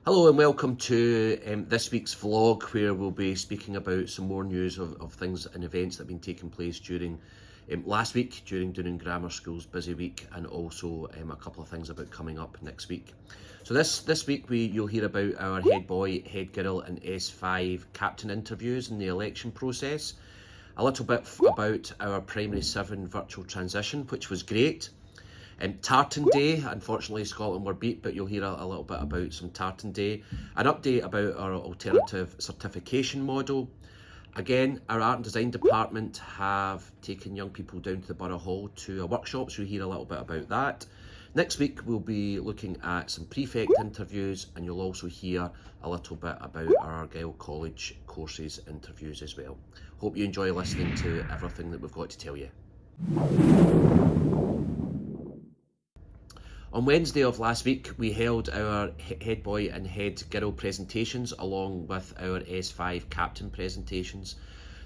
Hello and welcome to this week's vlog, where we'll be speaking about some more news of things and events that have been taking place during last week during Dunoon Grammar School's busy week, and also a couple of things about coming up next week. So this week you'll hear about our head boy, head girl and S5 captain interviews in the election process, a little bit about our primary 7 virtual transition, which was great. Tartan Day, unfortunately Scotland were beat, but you'll hear a little bit about some Tartan Day. An update about our alternative certification model. Again, our art and design department have taken young people down to the Borough Hall to a workshop, so you'll hear a little bit about that. Next week we'll be looking at some prefect interviews, and you'll also hear a little bit about our Argyll College courses interviews as well. Hope you enjoy listening to everything that we've got to tell you. On Wednesday of last week, we held our head boy and head girl presentations along with our S5 captain presentations.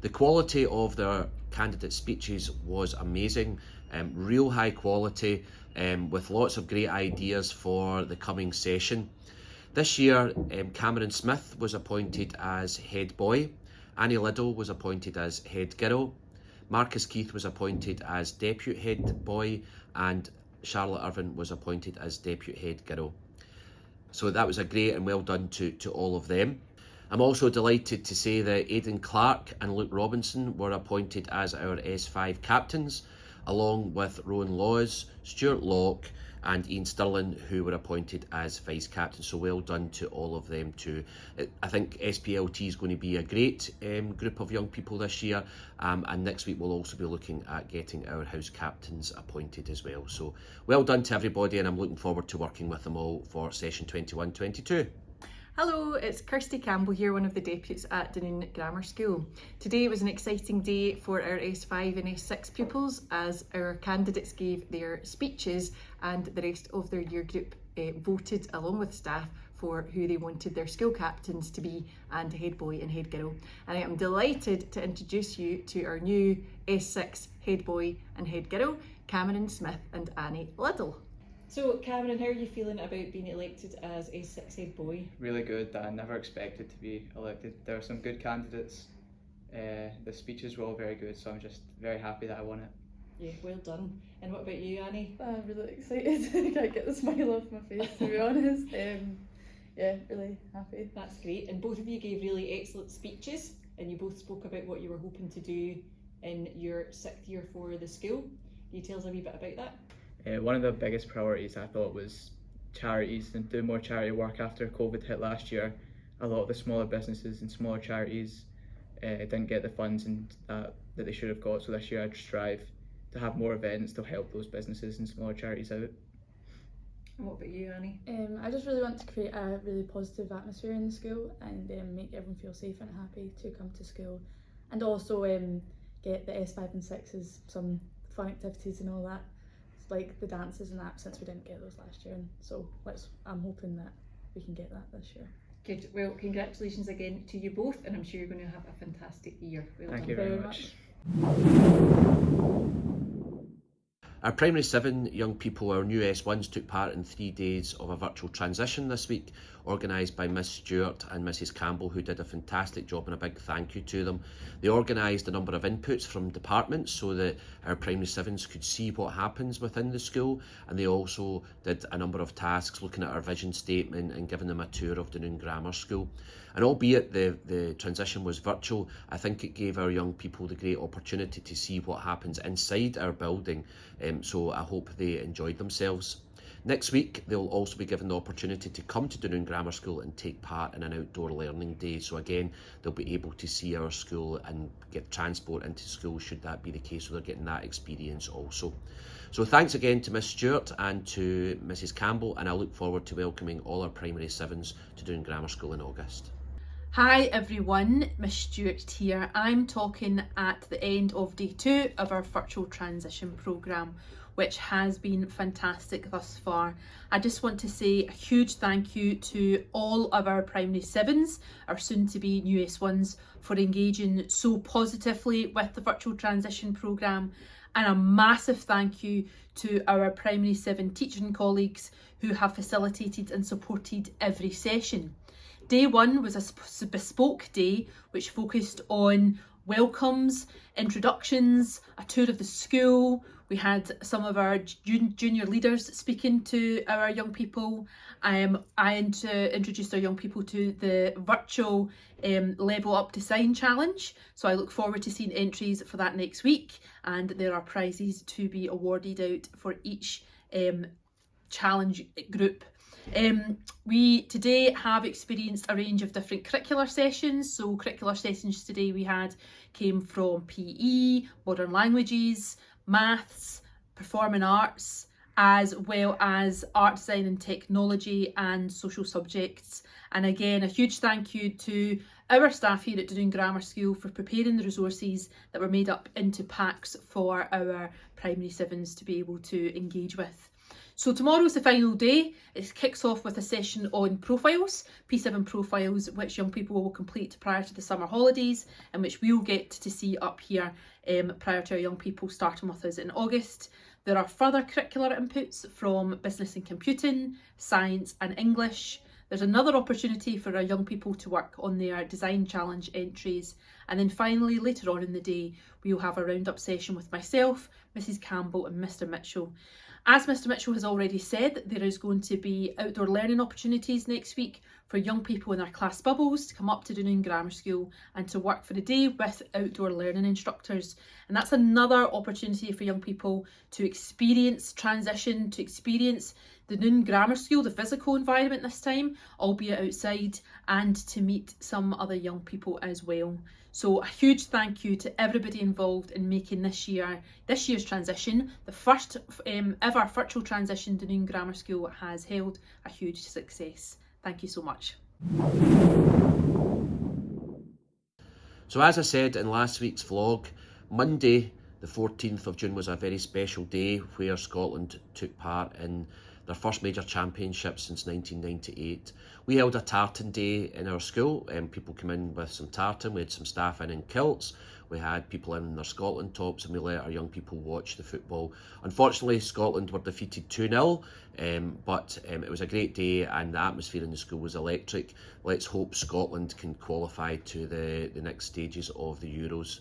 The quality of their candidate speeches was amazing, real high quality, with lots of great ideas for the coming session. This year, Cameron Smith was appointed as head boy, Annie Liddell was appointed as head girl, Marcus Keith was appointed as deputy head boy, and Charlotte Irvin was appointed as deputy head girl. So that was a great and well done to all of them. I'm also delighted to say that Aidan Clark and Luke Robinson were appointed as our S5 captains, along with Rowan Laws, Stuart Locke and Ian Stirling, who were appointed as vice captains. So well done to all of them too. I think SPLT is going to be a great group of young people this year, and next week we'll also be looking at getting our house captains appointed as well. So well done to everybody, and I'm looking forward to working with them all for session 21-22. Hello, it's Kirsty Campbell here, one of the deputies at Dunoon Grammar School. Today was an exciting day for our S5 and S6 pupils, as our candidates gave their speeches and the rest of their year group voted along with staff for who they wanted their school captains to be, and head boy and head girl. And I am delighted to introduce you to our new S6 head boy and head girl, Cameron Smith and Annie Liddell. So Cameron, how are you feeling about being elected as S6 head boy? Really good. I never expected to be elected. There are some good candidates. The speeches were all very good, so I'm just very happy that I won it. Yeah, well done. And what about you, Annie? I'm really excited. I can't get the smile off my face, to be honest. Yeah, really happy. That's great. And both of you gave really excellent speeches, and you both spoke about what you were hoping to do in your 6th year for the school. Can you tell us a wee bit about that? One of the biggest priorities I thought was charities, and do more charity work after COVID hit last year. A lot of the smaller businesses and smaller charities didn't get the funds that they should have got, so this year I'd strive to have more events to help those businesses and smaller charities out. And what about you, Annie? I just really want to create a really positive atmosphere in the school, and make everyone feel safe and happy to come to school, and also get the S5 and 6s some fun activities and all that, like the dances and that, since we didn't get those last year. And so I'm hoping that we can get that this year. Good. Well, congratulations again to you both, and I'm sure you're going to have a fantastic year. Well Thank done. you very much. Our primary 7 young people, our new S1s, took part in 3 days of a virtual transition this week, organised by Miss Stewart and Mrs Campbell, who did a fantastic job, and a big thank you to them. They organised a number of inputs from departments so that our primary 7s could see what happens within the school, and they also did a number of tasks looking at our vision statement and giving them a tour of Dunoon Grammar School. And albeit the transition was virtual, I think it gave our young people the great opportunity to see what happens inside our building, so I hope they enjoyed themselves. Next week, they'll also be given the opportunity to come to Dunoon Grammar School and take part in an outdoor learning day. So again, they'll be able to see our school and get transport into school should that be the case, so they're getting that experience also. So thanks again to Miss Stewart and to Mrs Campbell, and I look forward to welcoming all our primary 7s to Dunoon Grammar School in August. Hi everyone, Miss Stewart here. I'm talking at the end of day 2 of our virtual transition programme, which has been fantastic thus far. I just want to say a huge thank you to all of our primary 7s, our soon to be new S1s, for engaging so positively with the virtual transition programme And a massive thank you to our Primary 7 teaching colleagues who have facilitated and supported every session. Day 1 was a bespoke day which focused on welcomes, introductions, a tour of the school. We had some of our junior leaders speaking to our young people. I introduced our young people to the virtual Level Up Design Challenge. So I look forward to seeing entries for that next week, and there are prizes to be awarded out for each challenge group. We today have experienced a range of different curricular sessions. So curricular sessions today we had came from PE, modern languages, maths, performing arts, as well as art design and technology and social subjects. And again, a huge thank you to our staff here at Dunoon Grammar School for preparing the resources that were made up into packs for our primary 7s to be able to engage with. So tomorrow's the final day. It kicks off with a session on profiles, P7 profiles, which young people will complete prior to the summer holidays, and which we'll get to see up here prior to our young people starting with us in August. There are further curricular inputs from business and computing, science and English. There's another opportunity for our young people to work on their design challenge entries. And then finally, later on in the day, we'll have a roundup session with myself, Mrs. Campbell and Mr. Mitchell. As Mr. Mitchell has already said, there is going to be outdoor learning opportunities next week for young people in their class bubbles to come up to Dunoon Grammar School and to work for the day with outdoor learning instructors. And that's another opportunity for young people to experience transition, to experience the Dunoon Grammar School, the physical environment this time, albeit outside, and to meet some other young people as well. So a huge thank you to everybody involved in making this year's transition, the first ever virtual transition Dunoon Grammar School has held, a huge success. Thank you so much. So as I said in last week's vlog, Monday the 14th of June was a very special day where Scotland took part in their first major championship since 1998. We held a tartan day in our school and people came in with some tartan. We had some staff in kilts. We had people in their Scotland tops and we let our young people watch the football. Unfortunately, Scotland were defeated 2-0, but it was a great day and the atmosphere in the school was electric. Let's hope Scotland can qualify to the next stages of the Euros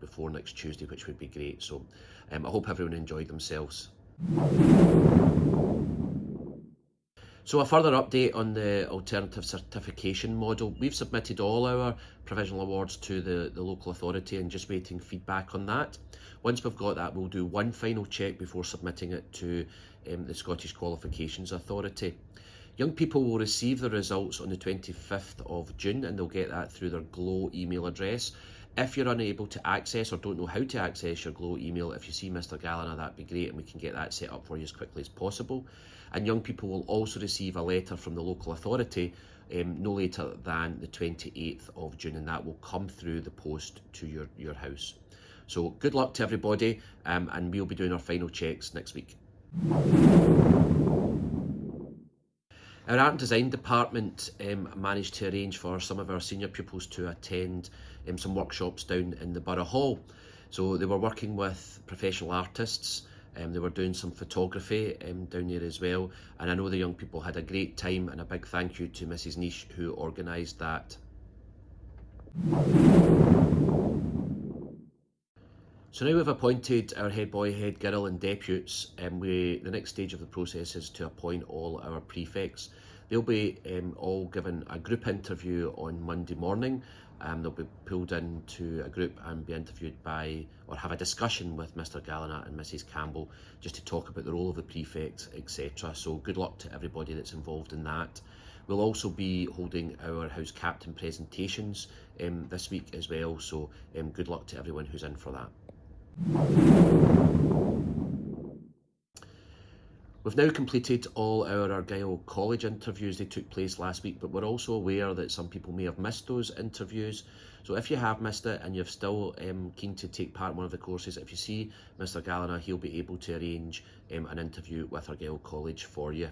before next Tuesday, which would be great. So I hope everyone enjoyed themselves. So a further update on the alternative certification model. We've submitted all our provisional awards to the local authority and just waiting feedback on that. Once we've got that, we'll do one final check before submitting it to the Scottish Qualifications Authority. Young people will receive the results on the 25th of June and they'll get that through their Glow email address. If you're unable to access or don't know how to access your Glow email, if you see Mr. Gallagher, that'd be great and we can get that set up for you as quickly as possible. And young people will also receive a letter from the local authority no later than the 28th of June, and that will come through the post to your house. So good luck to everybody, and we'll be doing our final checks next week. Our art and design department managed to arrange for some of our senior pupils to attend some workshops down in the Borough Hall. So they were working with professional artists, they were doing some photography down there as well, and I know the young people had a great time, and a big thank you to Mrs. Niche who organised that. So now we've appointed our head boy, head girl and deputies. The next stage of the process is to appoint all our prefects. They'll be all given a group interview on Monday morning. They'll be pulled into a group and be interviewed by, or have a discussion with Mr. Gallagher and Mrs. Campbell just to talk about the role of the prefect, etc. So good luck to everybody that's involved in that. We'll also be holding our house captain presentations this week as well, so good luck to everyone who's in for that. We've now completed all our Argyll College interviews. They took place last week, but we're also aware that some people may have missed those interviews. So if you have missed it and you're still keen to take part in one of the courses, if you see Mr. Gallagher, he'll be able to arrange an interview with Argyll College for you.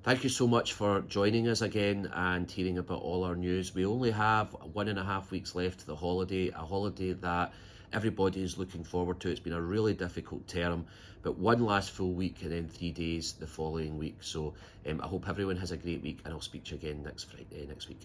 Thank you so much for joining us again and hearing about all our news. We only have 1.5 weeks left of the holiday, a holiday that everybody is looking forward to. It's been a really difficult term, but one last full week and then 3 days the following week. So I hope everyone has a great week, and I'll speak to you again next week.